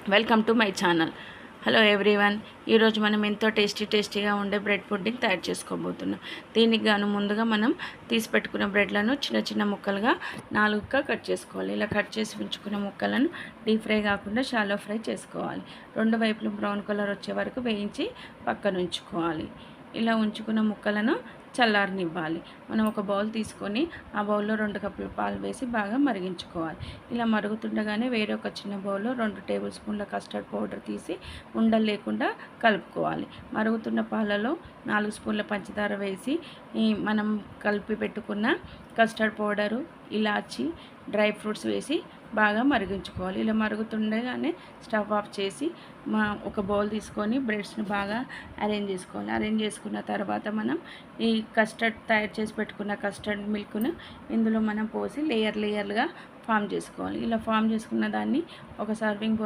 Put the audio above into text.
Welcome to my channel. Hello everyone. ఈరోజు మనం ఎంతో టేస్టీగా ఉండే బ్రెడ్ పుడ్డింగ్ తయారు చేసుకోబోతున్నాం. దీనికి గాను ముందుగా మనం తీసి పెట్టుకున్న బ్రెడ్లను చిన్న చిన్న ముక్కలుగా 4గా కట్ చేసుకోవాలి. ఇలా కట్ చేసి ఉంచుకున్న ముక్కలను డీప్ ఫ్రై కాకుండా షాలో ఫ్రై చేసుకోవాలి. రెండు వైపులు బ్రౌన్ కలర్ వచ్చే వరకు వేయించి పక్కన ఉంచుకోవాలి. ఇలా ఉంచుకున్న ముక్కలను చల్లారనివ్వాలి. మనం ఒక బౌల్ తీసుకొని ఆ బౌల్లో 2 కప్పుల పాలు వేసి బాగా మరిగించుకోవాలి. ఇలా మరుగుతుండగానే వేరే ఒక చిన్న బౌల్లో 2 టేబుల్ స్పూన్ల కస్టర్డ్ పౌడర్ తీసి ఉండలు లేకుండా కలుపుకోవాలి. మరుగుతున్న పాలలో 4 స్పూన్ల పంచదార వేసి మనం కలిపి పెట్టుకున్న కస్టర్డ్ పౌడరు, ఇలాచి, డ్రై ఫ్రూట్స్ వేసి బాగా మరిగించుకోవాలి. ఇలా మరుగుతుండగానే స్టవ్ ఆఫ్ చేసి ఒక బౌల్ తీసుకొని బ్రెడ్స్ని బాగా అరేంజ్ చేసుకోవాలి. అరేంజ్ చేసుకున్న తర్వాత మనం ఈ కస్టర్డ్ తయారు చేసి పెట్టుకున్న కస్టర్డ్ మిల్క్ను ఇందులో మనం పోసి లేయర్లుగా ఫామ్ చేసుకోవాలి. ఇలా ఫామ్ చేసుకున్న దాన్ని ఒక సర్వింగ్